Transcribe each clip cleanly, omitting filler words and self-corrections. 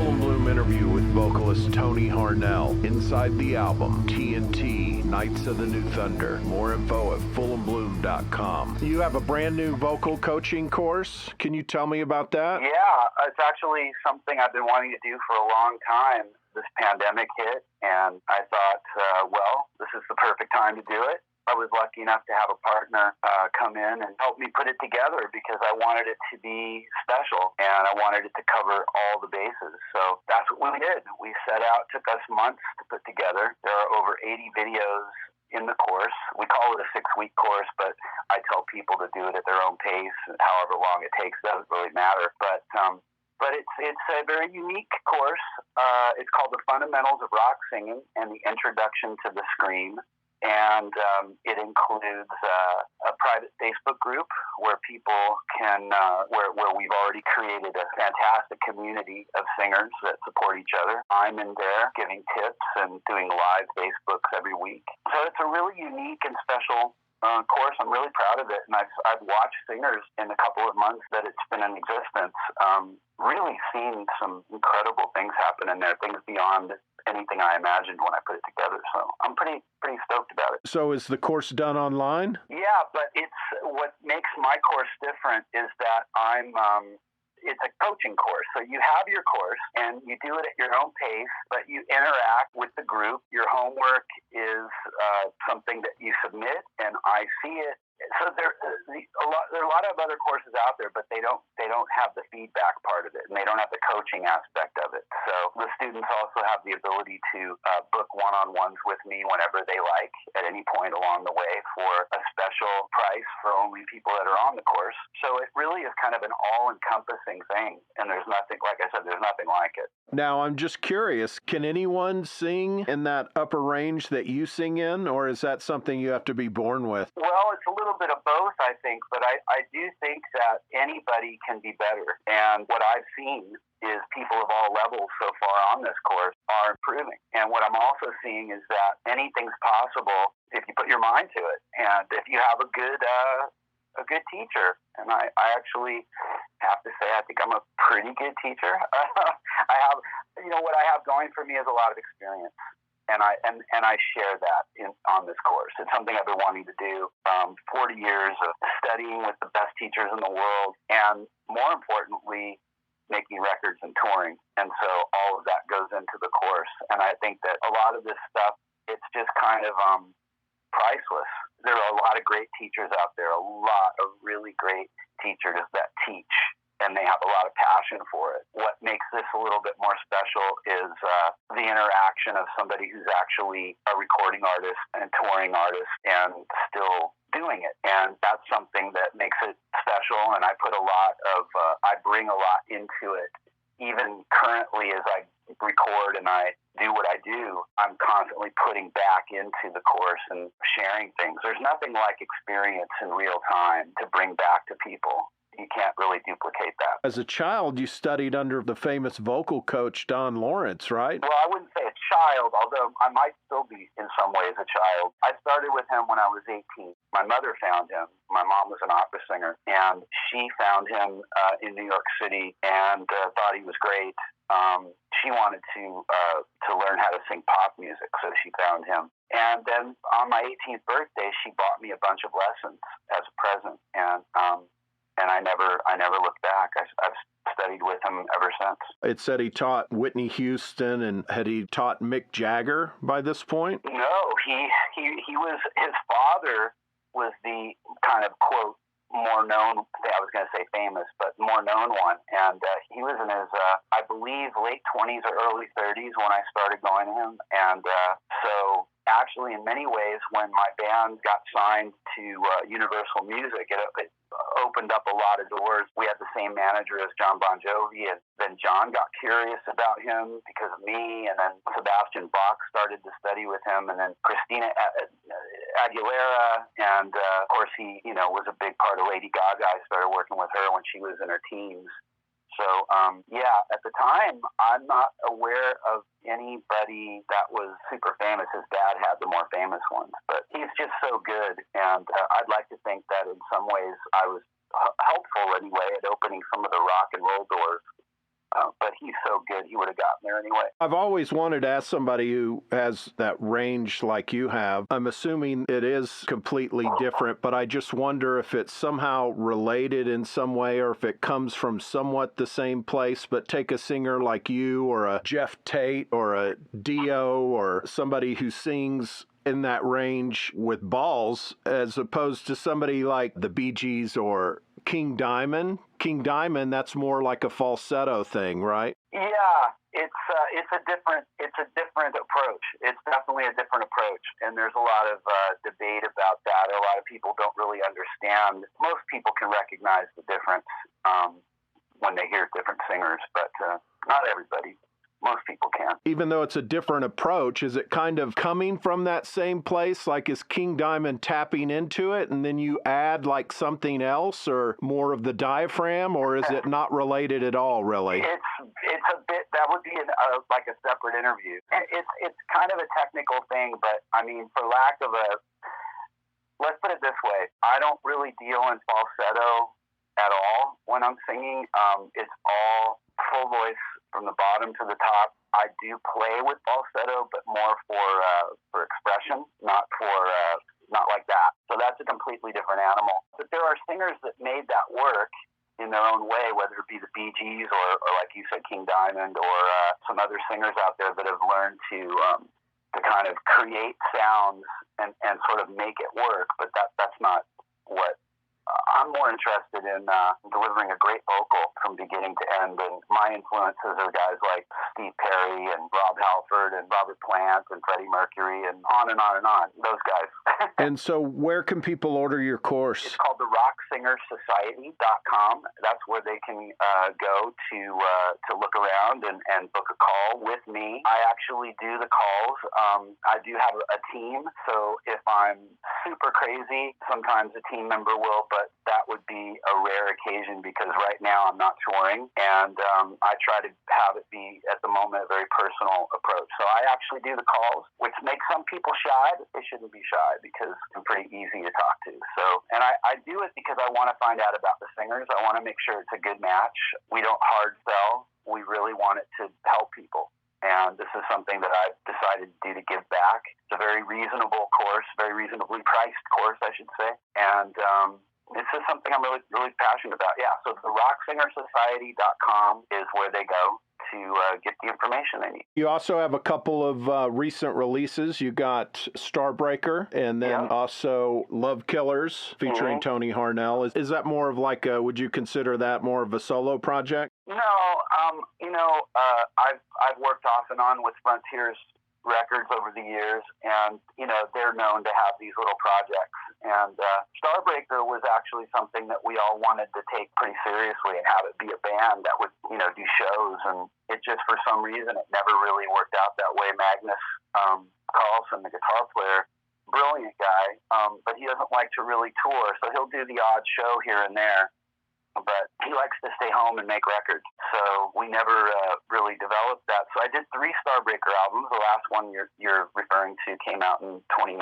Full and Bloom interview with vocalist Tony Harnell inside the album TNT, Knights of the New Thunder. More info at fullandbloom.com. You have a brand new vocal coaching course. Can you tell me about that? Yeah, it's actually something I've been wanting to do for a long time. This pandemic hit, and I thought, this is the perfect time to do it. I was lucky enough to have a partner come in and help me put it together because I wanted it to be special and I wanted it to cover all the bases. So that's what we did. We set out, took us months to put together. There are over 80 videos in the course. We call it a 6-week course, but I tell people to do it at their own pace, however long it takes, doesn't really matter. But it's a very unique course. It's called The Fundamentals of Rock Singing and the Introduction to the Scream. And it includes a private Facebook group where people can, where we've already created a fantastic community of singers that support each other. I'm in there giving tips and doing live Facebooks every week. So it's a really unique and special course. I'm really proud of it. And I've watched singers in the couple of months that it's been in existence, really seen some incredible things happen in there, things beyond anything I imagined when I put it together. So I'm pretty stoked about it. So is the course done online? Yeah, but it's what makes my course different is that it's a coaching course. So you have your course and you do it at your own pace, but you interact with the group. Your homework is something that you submit and I see it. So there are a lot of other courses out there, but they don't have the feedback part of it, and they don't have the coaching aspect of it. So the students also have the ability to book one-on-ones with me whenever they like at any point along the way for a special price for only people that are on the course. So it really is kind of an all-encompassing thing, and there's nothing, like I said, there's nothing like it. Now, I'm just curious, can anyone sing in that upper range that you sing in, or is that something you have to be born with? Well, it's a little bit of both, I think, but I do think that anybody can be better. And what I've seen is people of all levels so far on this course are improving. And what I'm also seeing is that anything's possible if you put your mind to it. And if you have a good teacher, and I actually have to say I think I'm a pretty good teacher. I have, what I have going for me is a lot of experience. And I share that on this course. It's something I've been wanting to do. 40 years of studying with the best teachers in the world, and more importantly, making records and touring. And so all of that goes into the course. And I think that a lot of this stuff, it's just kind of priceless. There are a lot of great teachers out there, a lot of really great teachers that teach, and they have a lot of passion for it. What makes this a little bit more special is the interaction of somebody who's actually a recording artist and touring artist and still doing it. And that's something that makes it special, and I bring a lot into it. Even currently as I record and I do what I do, I'm constantly putting back into the course and sharing things. There's nothing like experience in real time to bring back to people. You can't really duplicate that. As a child, you studied under the famous vocal coach, Don Lawrence, right? Well, I wouldn't say a child, although I might still be in some ways a child. I started with him when I was 18. My mother found him. My mom was an opera singer, and she found him in New York City and thought he was great. She wanted to learn how to sing pop music, so she found him. And then on my 18th birthday, she bought me a bunch of lessons as a present, and I never looked back. I've studied with him ever since. It said he taught Whitney Houston, and had he taught Mick Jagger by this point? No, he was, his father was the kind of, quote, more known, I was going to say famous, but more known one. And he was in his, I believe, late 20s or early 30s when I started going to him. And so actually, in many ways, when my band got signed to Universal Music, it opened up a lot of doors. We had the same manager as John Bon Jovi, and then John got curious about him because of me, and then Sebastian Bach started to study with him, and then Christina Aguilera, and of course he, was a big part of Lady Gaga. I started working with her when she was in her teens. So, at the time, I'm not aware of anybody that was super famous. His dad had the more famous ones, but he's just so good. And I'd like to think that in some ways I was helpful anyway at opening some of the rock and roll doors. But he's so so good he would have gotten there anyway. I've always wanted to ask somebody who has that range like you have. I'm assuming it is completely different, but I just wonder if it's somehow related in some way or if it comes from somewhat the same place. But take a singer like you or a Jeff Tate or a Dio or somebody who sings in that range with balls as opposed to somebody like the Bee Gees or King Diamond. King Diamond, that's more like a falsetto thing, right? Yeah, it's a different approach. It's definitely a different approach, and there's a lot of debate about that. A lot of people don't really understand. Most people can recognize the difference when they hear different singers, but not everybody. Most people can. Even though it's a different approach, is it kind of coming from that same place? Like, is King Diamond tapping into it and then you add like something else or more of the diaphragm, or is it not related at all, really? It's a bit, that would be like a separate interview. It's kind of a technical thing, but I mean, for lack of let's put it this way. I don't really deal in falsetto at all when I'm singing. It's all full voice from the bottom to the top. I do play with falsetto, but more for expression, not like that. So that's a completely different animal. But there are singers that made that work in their own way, whether it be the Bee Gees or like you said, King Diamond, or some other singers out there that have learned to kind of create sounds and sort of make it work. But that's not what I'm more interested in delivering a great vocal from beginning to end, and my influences are guys like Steve Perry and Rob Halford and Robert Plant and Freddie Mercury and on and on and on. Those guys. And so where can people order your course? It's called the rocksingersociety.com. That's where they can go to look around and book a call with me. I actually do the calls. I do have a team, so if I'm super crazy, sometimes a team member will, but that would be a rare occasion because right now I'm not touring, and I try to have it be at the moment a very personal approach. So I actually do the calls, which makes some people shy, but they shouldn't be shy because I'm pretty easy to talk to. So, and I do it because I want to find out about the singers. I want to make sure it's a good match. We don't hard sell. We really want it to help people. And this is something that I've decided to do to give back. It's a very reasonable course, very reasonably priced course, I should say. And this is something I'm really, really passionate about. Yeah, so the rocksingersociety.com is where they go to get the information they need. You also have a couple of recent releases. You got Starbreaker and then also Love Killers featuring Tony Harnell. Is that more of like would you consider that more of a solo project? No, I've worked off and on with Frontiers Records over the years, and they're known to have these little projects, and Starbreaker was actually something that we all wanted to take pretty seriously and have it be a band that would do shows, and it just for some reason it never really worked out that way. Magnus Carlson, the guitar player, brilliant guy, but he doesn't like to really tour, so he'll do the odd show here and there, but he likes to stay home and make records. So we never really developed that. So I did 3 Starbreaker albums. The last one you're referring to came out in 2019.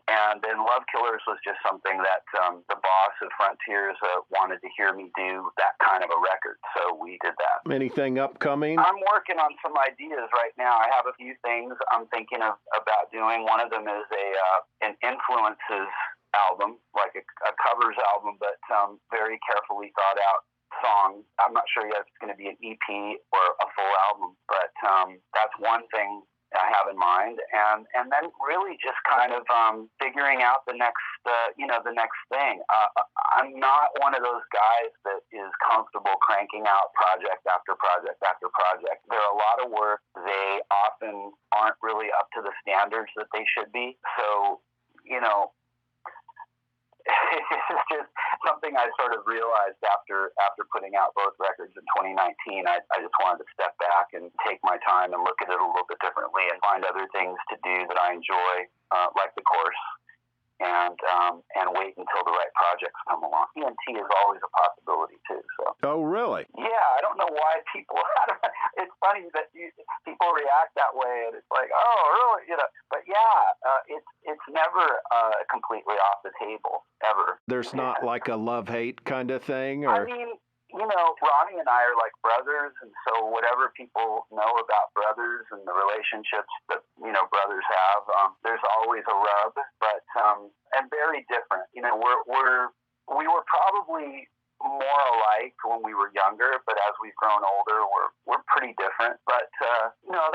And then Love Killers was just something that the boss of Frontiers wanted to hear me do that kind of a record. So we did that. Anything upcoming? I'm working on some ideas right now. I have a few things I'm thinking about doing. One of them is an influences album, like a covers album, but very carefully thought out songs. I'm not sure yet if it's going to be an EP or a full album, but that's one thing I have in mind, and then really just kind of figuring out the next thing. I'm not one of those guys that is comfortable cranking out project after project after project. They're a lot of work. They often aren't really up to the standards that they should be. So, it's just something I sort of realized after putting out both records in 2019. I just wanted to step back and take my time and look at it a little bit differently and find other things to do that I enjoy, like the course, and wait until the right projects come along. TNT is always a possibility too. So. Oh, really? Yeah, I don't know why people. It's funny that people react that way, and it's like, oh, really? But yeah, it's never completely off the table ever. There's not like a love-hate kind of thing, or. I mean, Ronnie and I are like brothers, and so whatever people know about brothers and the relationships that, brothers have, there's always a rub, but, and very different. We were probably more alike when we were younger, but as we've grown older, we're pretty different. But,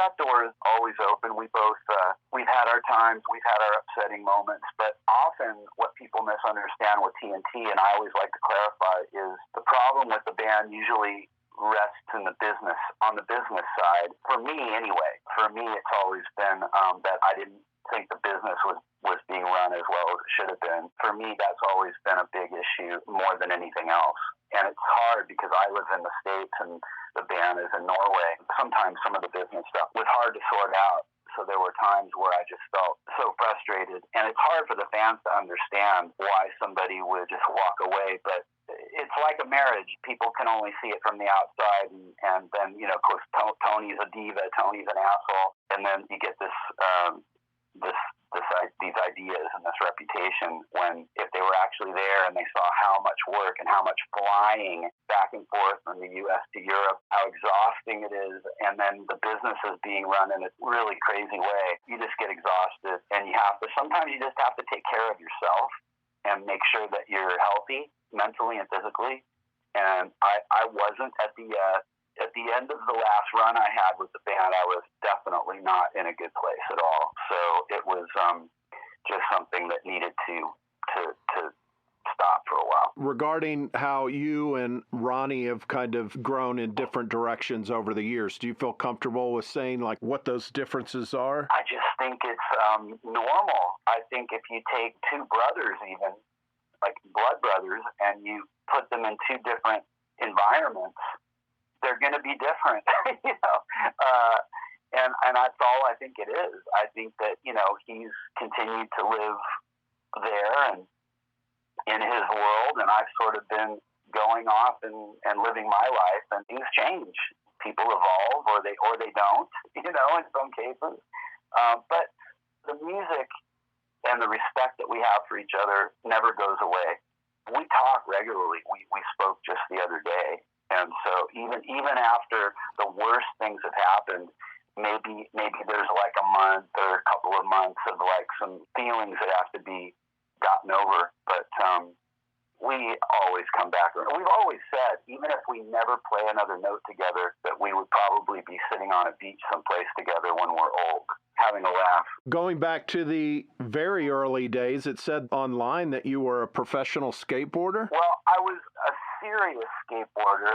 that door is always open. We've had our times, we've had our upsetting moments, but often what people misunderstand with TNT, and I always like to clarify, is the problem with the band usually rests on the business side. For me, anyway. For me, it's always been that I didn't think the business was being run as well as it should have been. For me, that's always been a big issue more than anything else. And it's hard because I live in the States and the band is in Norway. Sometimes some of the business stuff was hard to sort out. So there were times where I just felt so frustrated. And it's hard for the fans to understand why somebody would just walk away. But it's like a marriage. People can only see it from the outside. And then, of course, Tony's a diva. Tony's an asshole. And then you get these ideas and this reputation, when if they were actually there and they saw how much work and how much flying back and forth from the U.S. to Europe, how exhausting it is, and then the business is being run in a really crazy way, you just get exhausted, and sometimes you just have to take care of yourself and make sure that you're healthy mentally and physically. And I wasn't at the end of the last run I had with the band. I was definitely not in a good place at all. So it was just something that needed to stop for a while. Regarding how you and Ronnie have kind of grown in different directions over the years, do you feel comfortable with saying like what those differences are? I just think it's normal. I think if you take two brothers, even like blood brothers, and you put them in two different environments, they're going to be different, and that's all I think it is. I think that, he's continued to live there and in his world, and I've sort of been going off and living my life, and things change. People evolve, or they don't, in some cases. But the music and the respect that we have for each other never goes away. We talk regularly. We spoke just the other day. And so even after the worst things have happened, maybe there's like a month or a couple of months of like some feelings that have to be gotten over. But we always come back. We've always said, even if we never play another note together, that we would probably be sitting on a beach someplace together when we're old, having a laugh. Going back to the very early days, it said online that you were a professional skateboarder? Well, I was a serious skateboarder,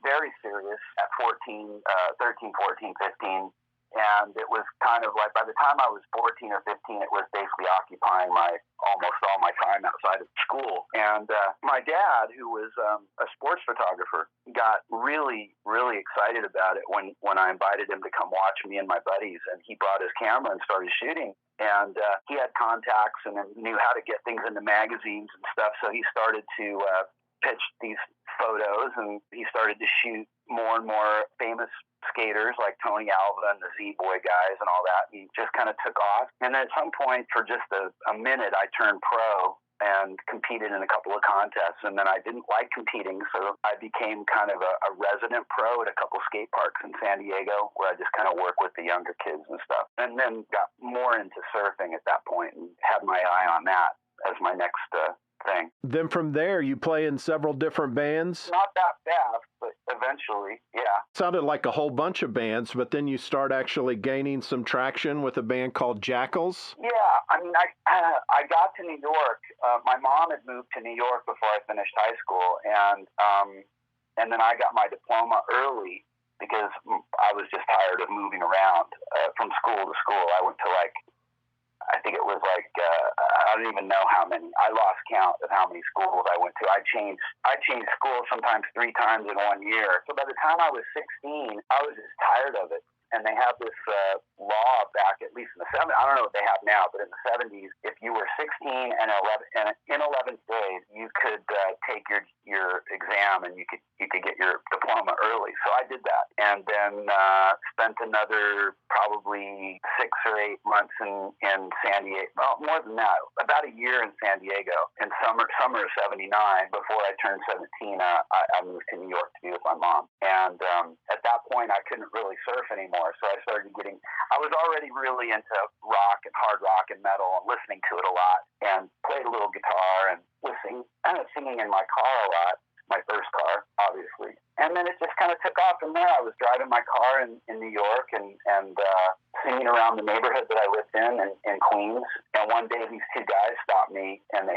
very serious at 13, 14, 15. And it was kind of like, by the time I was 14 or 15, it was basically occupying almost all my time outside of school. And my dad, who was a sports photographer, got really, really excited about it when I invited him to come watch me and my buddies. And he brought his camera and started shooting. And he had contacts and knew how to get things into magazines and stuff. So he started to pitch these photos, and he started to shoot more and more famous skaters like Tony Alva and the Z-Boy guys and all that. He just kind of took off. And then at some point, for just a minute, I turned pro and competed in a couple of contests. And then I didn't like competing, so I became kind of a resident pro at a couple skate parks in San Diego, where I just kind of work with the younger kids and stuff. And then got more into surfing at that point and had my eye on that as my next thing. Then from there, you play in several different bands? Not that fast, but eventually, yeah. Sounded like a whole bunch of bands, but then you start actually gaining some traction with a band called Jackals? Yeah, I mean, I got to New York. My mom had moved to New York before I finished high school, and then I got my diploma early because I was just tired of moving around from school to school. I went to I think it was I don't even know how many. I lost count of how many schools I went to. I changed schools sometimes 3 times in 1 year. So by the time I was 16, I was just tired of it. and they have this law back, at least in the 70s. I don't know what they have now, but in the 70s, if you were 16 and in 11th grade, you could take your exam and you could get your diploma early. So I did that, and then spent another probably 6 or 8 months in San Diego. Well, more than that, about a year in San Diego in summer of '79. Before I turned 17, I moved to New York to be with my mom, and at that point I couldn't really surf anymore, so I started I was already really into rock and hard rock and metal and listening to it a lot, and played a little guitar and was singing in my car a lot, my first car, obviously. And then it just kind of took off from there. I was driving my car in New York and singing around the neighborhood that I lived in Queens, and one day these two guys stopped me, and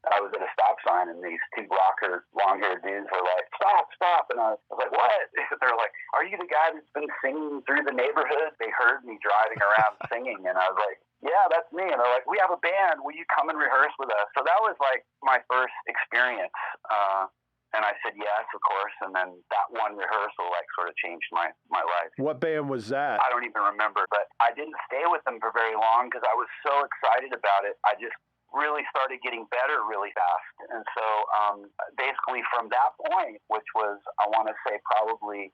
I was at a stop sign, and these two rocker, long-haired dudes were like, stop. And I was like, what? They're like, are you the guy that's been singing through the neighborhood? They heard me driving around singing, and I was like, yeah, that's me. And they're like, we have a band. Will you come and rehearse with us? So that was like my first experience. And I said yes, of course. And then that one rehearsal sort of changed my life. What band was that? I don't even remember, but I didn't stay with them for very long because I was so excited about it. I just really started getting better really fast. And so basically from that point, which was, I want to say probably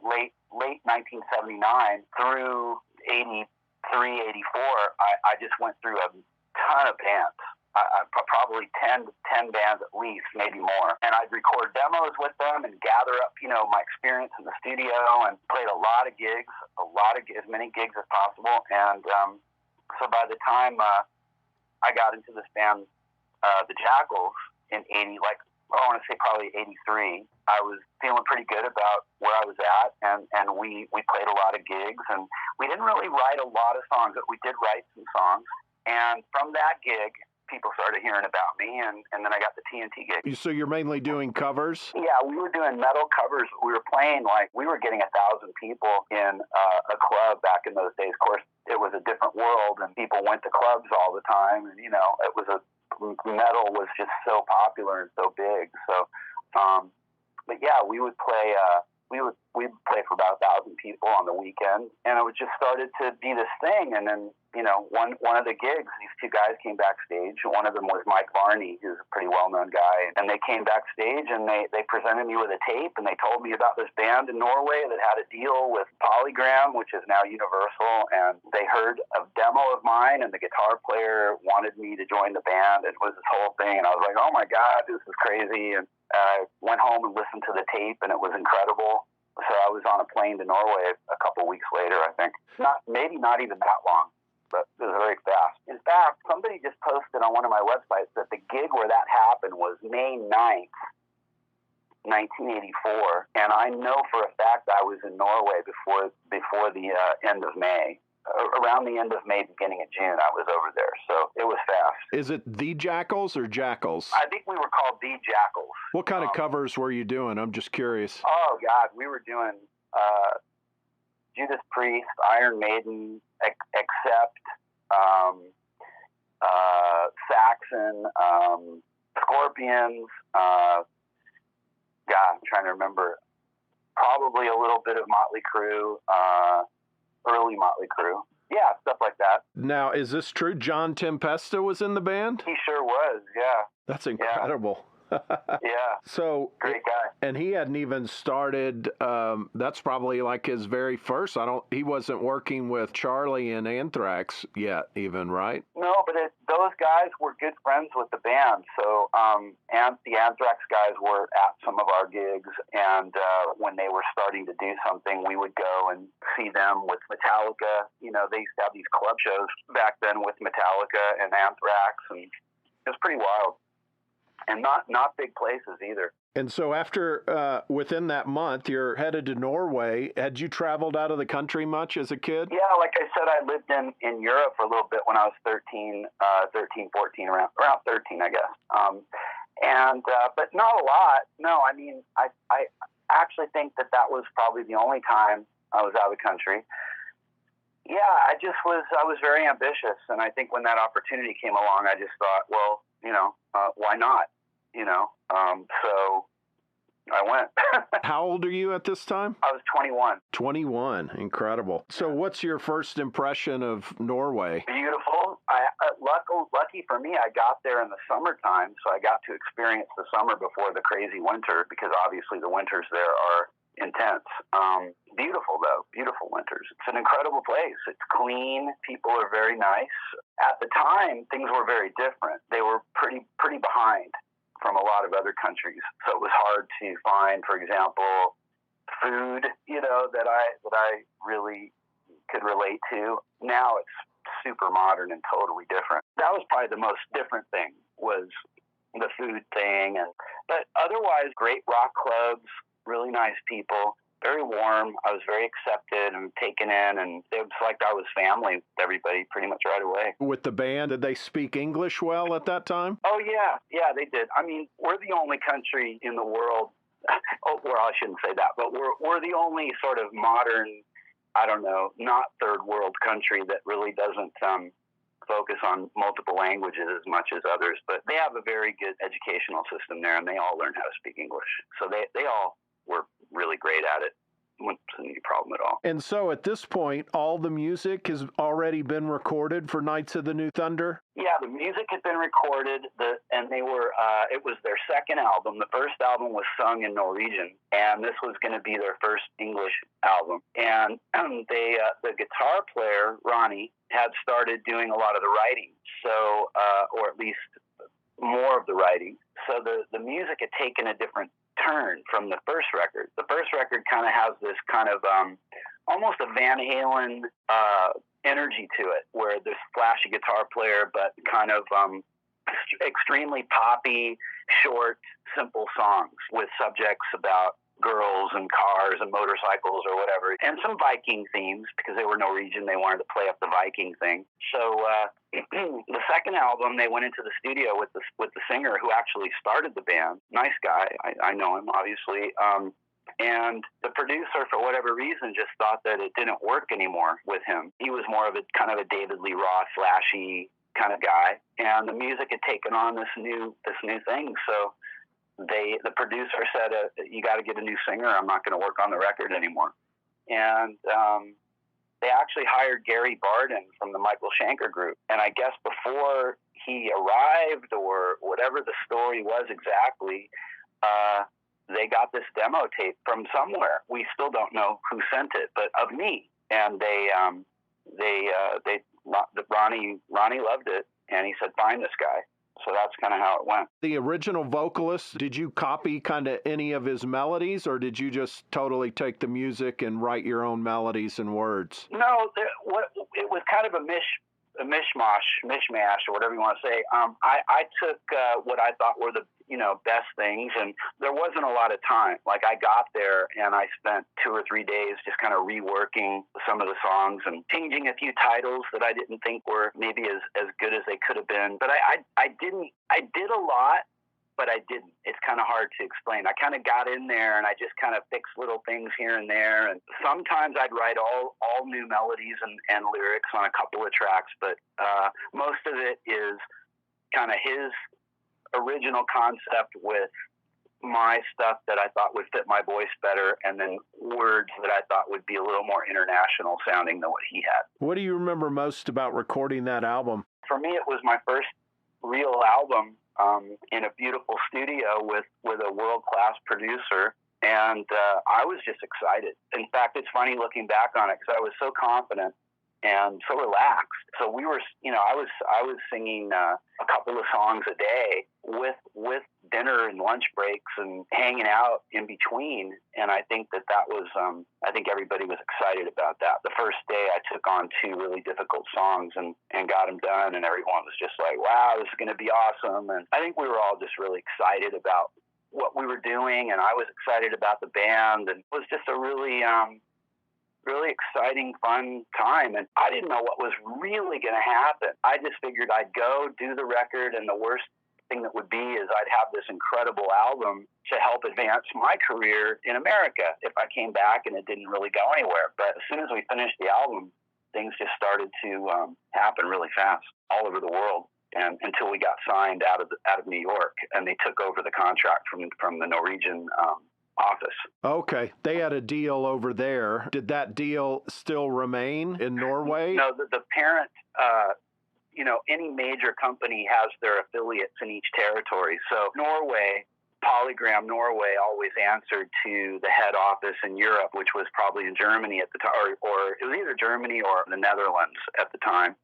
late 1979 through 83, 84, I just went through a ton of bands. Probably 10 bands at least, maybe more. And I'd record demos with them and gather up, my experience in the studio, and played a lot of gigs, as many gigs as possible. And so by the time I got into this band, the Jackals, in 80, I want to say probably 83, I was feeling pretty good about where I was at, and we played a lot of gigs, and we didn't really write a lot of songs, but we did write some songs. And from that gig, people started hearing about me, and then I got the TNT gig. So you're mainly doing covers? Yeah, we were doing metal covers. We were playing, we were getting 1,000 people in a club back in those days. Of course, it was a different world, and people went to clubs all the time, and, it was metal was just so popular and so big. So, but yeah, we would play, we'd play for about 1,000 people on the weekend, and it just started to be this thing. And then, one of the gigs, these two guys came backstage. One of them was Mike Varney, who's a pretty well-known guy, and they came backstage and they presented me with a tape, and they told me about this band in Norway that had a deal with Polygram, which is now Universal, and they heard a demo of mine, and the guitar player wanted me to join the band. It was this whole thing, and I was like, oh my God, this is crazy. And I went home and listened to the tape, and it was incredible. So I was on a plane to Norway a couple weeks later, I think. Maybe not even that long, but it was very fast. In fact, somebody just posted on one of my websites that the gig where that happened was May 9th, 1984. And I know for a fact I was in Norway before the end of May. Around the end of May, beginning of June, I was over there. So it was fast. Is it the Jackals or Jackals? I think we were called the Jackals. What kind of covers were you doing? I'm just curious. Oh, God. We were doing Judas Priest, Iron Maiden, Except, Saxon, Scorpions. God, I'm trying to remember. Probably a little bit of Motley Crue. Early Motley Crue. Yeah, stuff like that. Now, is this true? John Tempesta was in the band? He sure was, yeah. That's incredible. Yeah. So great guy. And he hadn't even started, that's probably like his very first. He wasn't working with Charlie and Anthrax yet even, right? No, but those guys were good friends with the band. So and the Anthrax guys were at some of our gigs, and when they were starting to do something, we would go and see them with Metallica. They used to have these club shows back then with Metallica and Anthrax, and it was pretty wild. And not big places either. And so after, within that month, you're headed to Norway. Had you traveled out of the country much as a kid? Yeah, like I said, I lived in Europe for a little bit when I was 13, 14, around 13, I guess. But not a lot. No, I mean, I actually think that was probably the only time I was out of the country. Yeah, I was very ambitious. And I think when that opportunity came along, I just thought, well, why not? So I went. How old are you at this time? I was 21. 21. Incredible. So what's your first impression of Norway? Beautiful. Lucky for me, I got there in the summertime, so I got to experience the summer before the crazy winter, because obviously the winters there are intense. Beautiful, though. Beautiful winters. It's an incredible place. It's clean. People are very nice. At the time, things were very different. They were pretty behind from a lot of other countries. So it was hard to find, for example, food, that I really could relate to. Now it's super modern and totally different. That was probably the most different thing, was the food thing. But otherwise, great rock clubs, really nice people, very warm. I was very accepted and taken in, and it was like I was family with everybody pretty much right away. With the band, did they speak English well at that time? Oh, yeah. Yeah, they did. I mean, we're the only country in the world, well, I shouldn't say that, but we're the only sort of modern, I don't know, not third world country that really doesn't focus on multiple languages as much as others. But they have a very good educational system there, and they all learn how to speak English. So they all were really great at it. Wasn't any problem at all. And so at this point, all the music has already been recorded for Knights of the New Thunder? Yeah, the music had been recorded, and they were. It was their second album. The first album was sung in Norwegian, and this was going to be their first English album. And the guitar player, Ronnie, had started doing a lot of the writing, so or at least more of the writing. So the music had taken a different turn from the first record. The first record kind of has this kind of almost a Van Halen energy to it, where there's flashy guitar player, but kind of extremely poppy, short, simple songs with subjects about girls and cars and motorcycles or whatever, and some Viking themes, because they were Norwegian. They wanted to play up the Viking thing. So the second album, they went into the studio with the singer who actually started the band. Nice guy. I know him, obviously. And the producer, for whatever reason, just thought that it didn't work anymore with him. He was more of a kind of a David Lee Roth, flashy kind of guy, and the music had taken on this new thing. So the producer said, "You got to get a new singer. I'm not going to work on the record anymore." And they actually hired Gary Barden from the Michael Schenker group. And I guess before he arrived, or whatever the story was exactly, they got this demo tape from somewhere. We still don't know who sent it, but of me. And Ronnie loved it, and he said, "Find this guy." So that's kind of how it went. The original vocalist, did you copy kind of any of his melodies, or did you just totally take the music and write your own melodies and words? No, it was kind of a mishmash, or whatever you want to say. I took what I thought were the best things, and there wasn't a lot of time. Like, I got there and I spent 2 or 3 days just kind of reworking some of the songs and changing a few titles that I didn't think were maybe as good as they could have been. But I did a lot, but I didn't. It's kind of hard to explain. I kind of got in there and I just kind of fixed little things here and there. And sometimes I'd write all new melodies and lyrics on a couple of tracks, but most of it is kind of his original concept with my stuff that I thought would fit my voice better, and then words that I thought would be a little more international sounding than what he had. What do you remember most about recording that album? For me, it was my first real album in a beautiful studio with a world-class producer, and I was just excited. In fact, it's funny looking back on it, because I was so confident and so relaxed. So we were, I was singing a couple of songs a day with dinner and lunch breaks and hanging out in between. And I think that was, I think everybody was excited about that. The first day I took on 2 really difficult songs and got them done, and everyone was just like, "Wow, this is going to be awesome." And I think we were all just really excited about what we were doing, and I was excited about the band, and it was just a really exciting, fun time. And I didn't know what was really going to happen. I just figured I'd go do the record, and the worst thing that would be is I'd have this incredible album to help advance my career in America if I came back and it didn't really go anywhere. But as soon as we finished the album, things just started to happen really fast all over the world, and until we got signed out of New York, and they took over the contract from the Norwegian office. Okay. They had a deal over there. Did that deal still remain in Norway? No, the parent, any major company has their affiliates in each territory. So Norway, Polygram Norway always answered to the head office in Europe, which was probably in Germany at the time, or it was either Germany or the Netherlands at the time.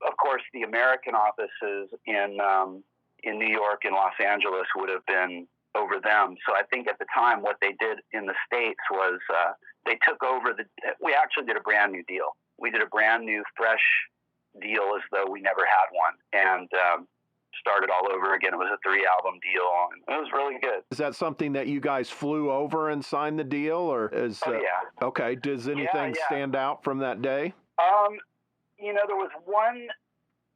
Of course, the American offices in New York and Los Angeles would have been over them. So I think at the time what they did in the States was they took over we actually did a brand new deal. We did a brand new, fresh deal as though we never had one, and started all over again. It was a 3-album deal, and it was really good. Is that something that you guys flew over and signed the deal, or is? Oh, yeah. Okay. Does anything stand out from that day? There was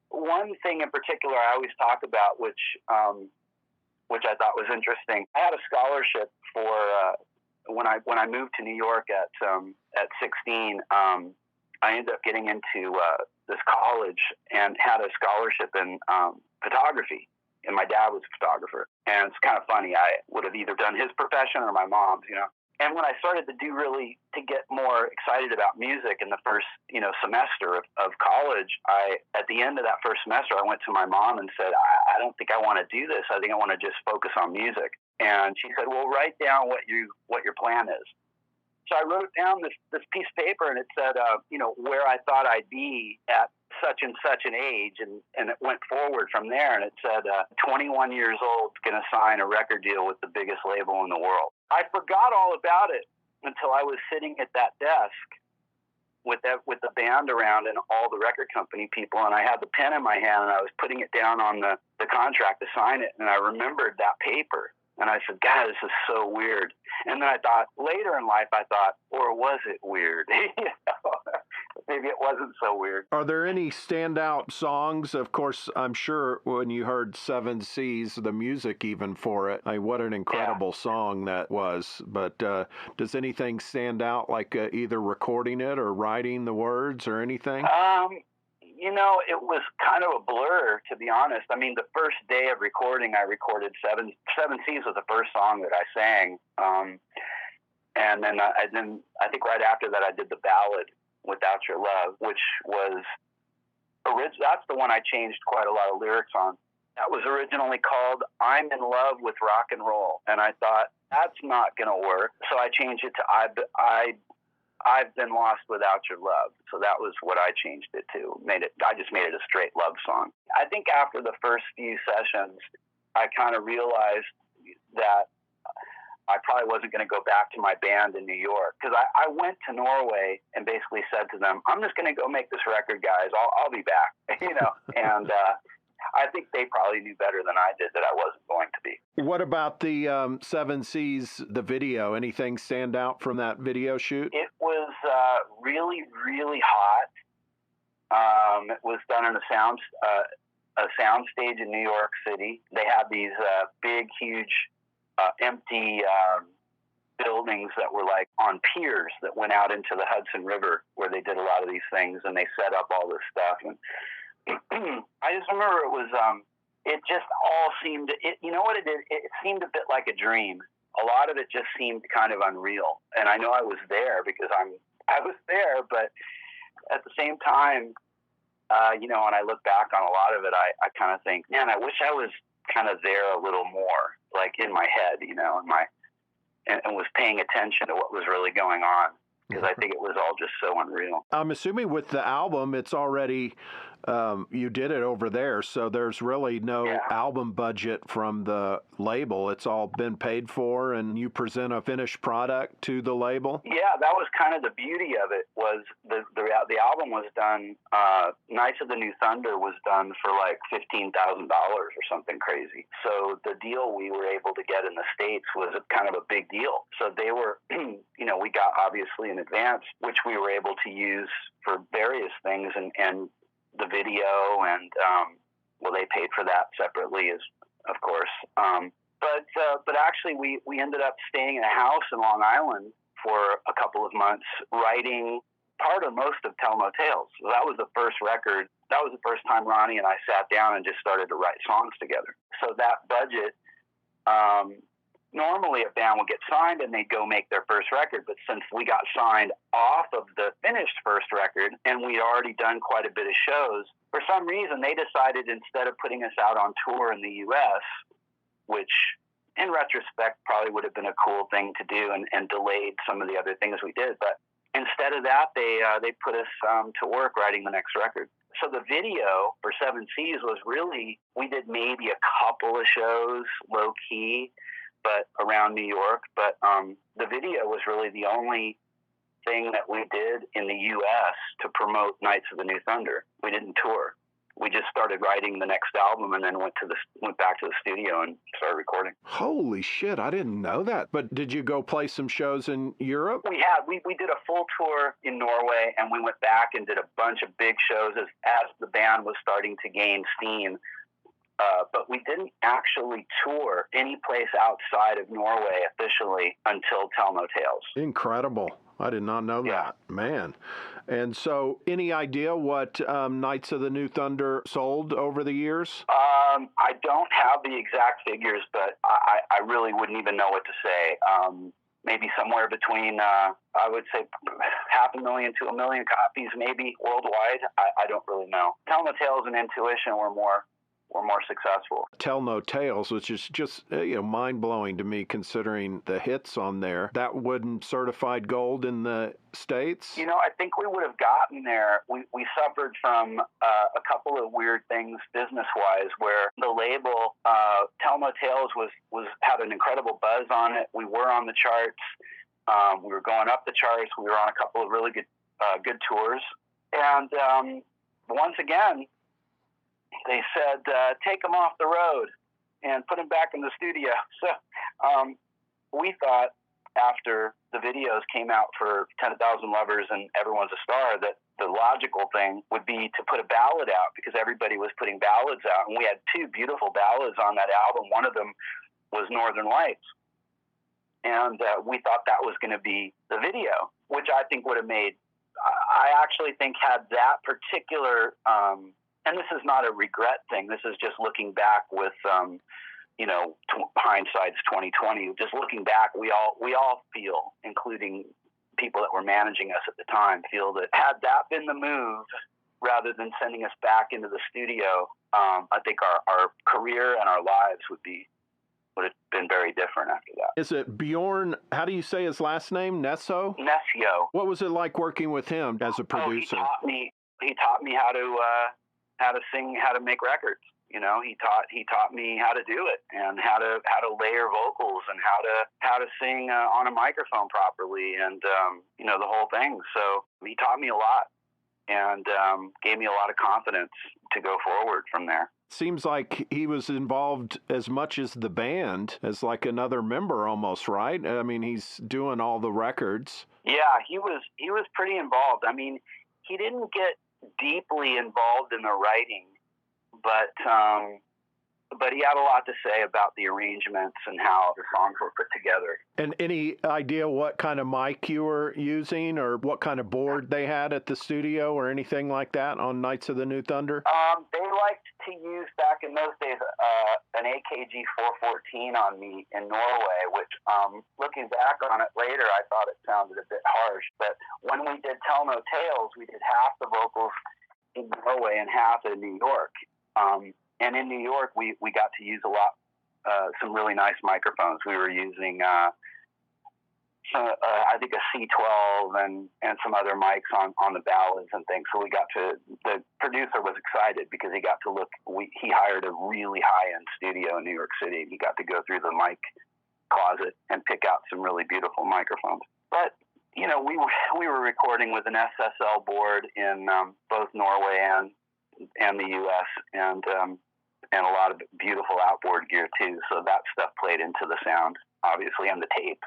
one thing in particular I always talk about, which I thought was interesting. I had a scholarship for when I moved to New York at 16. I ended up getting into this college and had a scholarship in photography, and my dad was a photographer. And it's kind of funny. I would have either done his profession or my mom's, And when I started to get more excited about music in the first, semester of college, at the end of that first semester, I went to my mom and said, I don't think I want to do this. I think I want to just focus on music. And she said, well, write down what your plan is. So I wrote down this piece of paper, and it said, where I thought I'd be at such and such an age, and it went forward from there. And it said, 21 years old, going to sign a record deal with the biggest label in the world. I forgot all about it until I was sitting at that desk with the band around and all the record company people, and I had the pen in my hand, and I was putting it down on the contract to sign it, and I remembered that paper. And I said, God, this is so weird. And then I thought, later in life, or was it weird? Maybe it wasn't so weird. Are there any standout songs? Of course, I'm sure when you heard 7 Seas, the music even for it, what an incredible song that was. But does anything stand out, like either recording it or writing the words or anything? It was kind of a blur, to be honest. I mean, the first day of recording, I recorded Seven Seas was the first song that I sang. And then I think right after that, I did the ballad, Without Your Love, which was that's the one I changed quite a lot of lyrics on. That was originally called I'm in Love with Rock and Roll. And I thought, that's not going to work. So I changed it to I've been lost without your love. So that was what I changed it to. I just made it a straight love song. I think after the first few sessions, I kind of realized that I probably wasn't going to go back to my band in New York, because I went to Norway and basically said to them, I'm just going to go make this record, guys. I'll be back, and I think they probably knew better than I did that I wasn't going to be. What about the 7 Seas, the video? Anything stand out from that video shoot? It was really, really hot. It was done in a sound stage in New York City. They had these big, huge, empty buildings that were like on piers that went out into the Hudson River, where they did a lot of these things, and they set up all this stuff. And I just remember it was, it just all seemed, you know what it did? It seemed a bit like a dream. A lot of it just seemed kind of unreal. And I know I was there because I was there, but at the same time, when I look back on a lot of it, I kind of think, man, I wish I was kind of there a little more, like in my head, and was paying attention to what was really going on, because I think it was all just so unreal. I'm assuming with the album, it's already, you did it over there, so there's really no album budget from the label. It's all been paid for, and you present a finished product to the label? Yeah, that was kind of the beauty of it, was the album was done, Knights of the New Thunder was done for like $15,000 or something crazy. So the deal we were able to get in the States was kind of a big deal. So they were, we got obviously in advance, which we were able to use for various things, and the video, and they paid for that separately, of course. But actually, we ended up staying in a house in Long Island for a couple of months, writing part of most of Tell No Tales. So that was the first record. That was the first time Ronnie and I sat down and just started to write songs together. So that budget normally a band would get signed and they'd go make their first record. But since we got signed off of the finished first record and we'd already done quite a bit of shows, for some reason they decided instead of putting us out on tour in the U.S., which in retrospect probably would have been a cool thing to do and delayed some of the other things we did. But instead of that, they put us to work writing the next record. So the video for Seven Seas was really, we did maybe a couple of shows low key, but around New York. But the video was really the only thing that we did in the U.S. to promote Knights of the New Thunder. We didn't tour. We just started writing the next album and then went back to the studio and started recording. Holy shit, I didn't know that. But did you go play some shows in Europe? We did a full tour in Norway, and we went back and did a bunch of big shows as the band was starting to gain steam. But we didn't actually tour any place outside of Norway officially until Tell No Tales. Incredible. I did not know that, man. And so any idea what Knights of the New Thunder sold over the years? I don't have the exact figures, but I really wouldn't even know what to say. Maybe somewhere between, I would say, 500,000 to 1 million copies, maybe worldwide. I don't really know. Tell No Tales and Intuition were more successful. Tell No Tales, which is just mind-blowing to me considering the hits on there. That wouldn't certified gold in the States? I think we would have gotten there. We suffered from a couple of weird things business-wise where the label, Tell No Tales, had an incredible buzz on it. We were on the charts. We were going up the charts. We were on a couple of really good tours. And once again, they said, take them off the road and put them back in the studio. So we thought after the videos came out for 10,000 Lovers and Everyone's a Star that the logical thing would be to put a ballad out because everybody was putting ballads out. And we had two beautiful ballads on that album. One of them was Northern Lights. And we thought that was going to be the video, which I think would have made, I actually think had that particular, and this is not a regret thing. This is just looking back with, hindsight's 2020. Just looking back, we all feel, including people that were managing us at the time, feel that had that been the move, rather than sending us back into the studio, I think our career and our lives would have been very different after that. Is it Bjorn? How do you say his last name? Nesso? Nesso. What was it like working with him as a producer? He taught me how to sing, how to make records. He taught me how to do it and how to layer vocals and how to sing on a microphone properly and the whole thing. So he taught me a lot and gave me a lot of confidence to go forward from there. Seems like he was involved as much as the band, as like another member almost, right? I mean, he's doing all the records. Yeah, he was pretty involved. I mean, he didn't get deeply involved in the writing, but he had a lot to say about the arrangements and how the songs were put together. And any idea what kind of mic you were using or what kind of board they had at the studio or anything like that on Knights of the New Thunder? They liked to use, back in those days, an AKG 414 on me in Norway, which, looking back on it later, I thought it sounded a bit harsh. But when we did Tell No Tales, we did half the vocals in Norway and half in New York. And in New York, we got to use some really nice microphones. We were using, I think a C12 and some other mics on the ballads and things. So the producer was excited because he got to he hired a really high-end studio in New York City. And he got to go through the mic closet and pick out some really beautiful microphones. But, we were recording with an SSL board in both Norway and the U.S. and a lot of beautiful outboard gear too. So that stuff played into the sound, obviously, and the tape.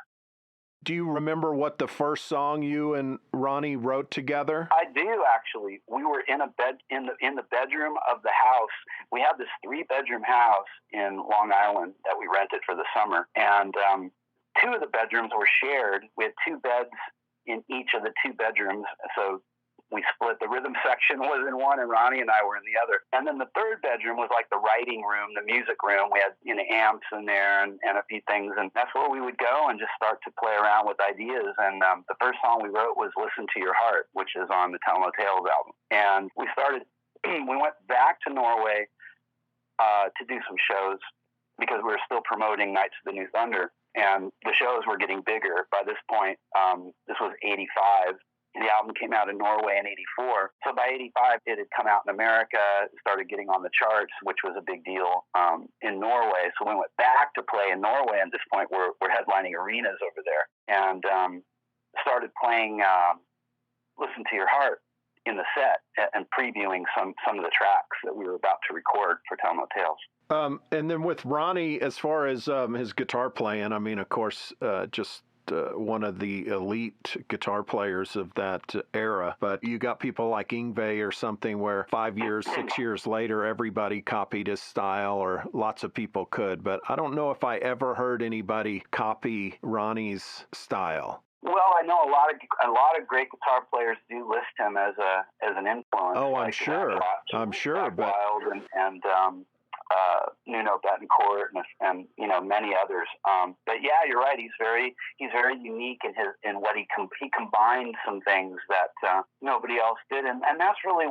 Do you remember what the first song you and Ronnie wrote together? I do, actually. We were in the bedroom of the house. We had this 3-bedroom house in Long Island that we rented for the summer, and 2 of the bedrooms were shared. We had 2 beds in each of the 2 bedrooms, so we split. The rhythm section was in one, and Ronnie and I were in the other. And then the third bedroom was like the writing room, the music room. We had amps in there and a few things, and that's where we would go and just start to play around with ideas. And the first song we wrote was "Listen to Your Heart," which is on the Tell No Tales album. And we went back to Norway to do some shows because we were still promoting Knights of the New Thunder. And the shows were getting bigger. By this point, this was 85. The album came out in Norway in 84. So by 85, it had come out in America, started getting on the charts, which was a big deal in Norway. So we went back to play in Norway. At this point, we're headlining arenas over there. And started playing Listen to Your Heart in the set and previewing some of the tracks that we were about to record for Tell No Tales. And then with Ronnie, as far as his guitar playing, I mean, of course, just one of the elite guitar players of that era. But you got people like Yngwie or something where 5 years, 6 years later, everybody copied his style, or lots of people could. But I don't know if I ever heard anybody copy Ronnie's style. Well, I know a lot of great guitar players do list him as an influence. Oh, I'm sure. But Wild and Nuno Betancourt and many others. But yeah, you're right. He's very unique in what he combined some things that nobody else did, and that's really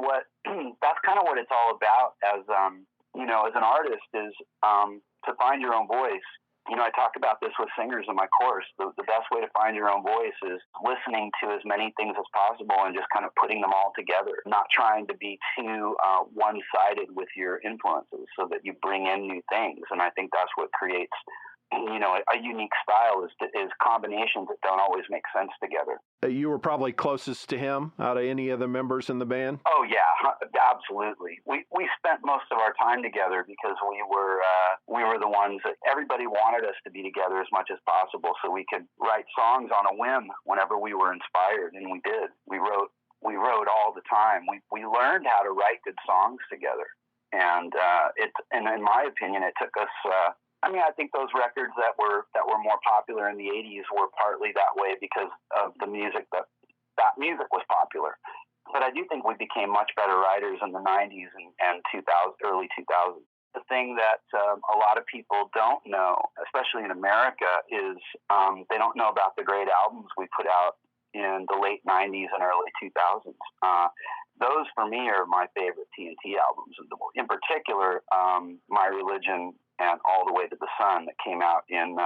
that's kind of what it's all about as an artist is to find your own voice. I talk about this with singers in my course. The best way to find your own voice is listening to as many things as possible and just kind of putting them all together, not trying to be too one-sided with your influences so that you bring in new things. And I think that's what creates a unique style is combinations that don't always make sense together. You were probably closest to him out of any of the members in the band? Oh, yeah, absolutely. We spent most of our time together because we were the ones that everybody wanted us to be together as much as possible so we could write songs on a whim whenever we were inspired, and we did. We wrote all the time. We learned how to write good songs together, and in my opinion, it took us. I think those records that were more popular in the 80s were partly that way because of the music that music was popular. But I do think we became much better writers in the 90s and early 2000s. The thing that a lot of people don't know, especially in America, is they don't know about the great albums we put out in the late 90s and early 2000s. Those, for me, are my favorite TNT albums. In particular, My Religion and All the Way to the Sun that came out in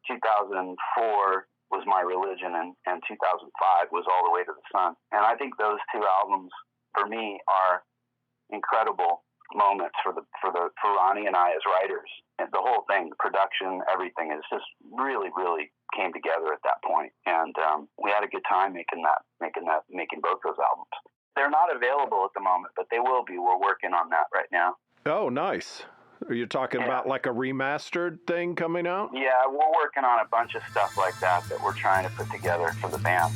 2004 was My Religion, and 2005 was All the Way to the Sun. And I think those two albums, for me, are incredible moments for Ronnie and I as writers. And the whole thing, the production, everything is just really, really came together at that point. And we had a good time making both those albums. They're not available at the moment, but they will be. We're working on that right now. Oh, nice. Are you talking about like a remastered thing coming out? Yeah, we're working on a bunch of stuff like that we're trying to put together for the band.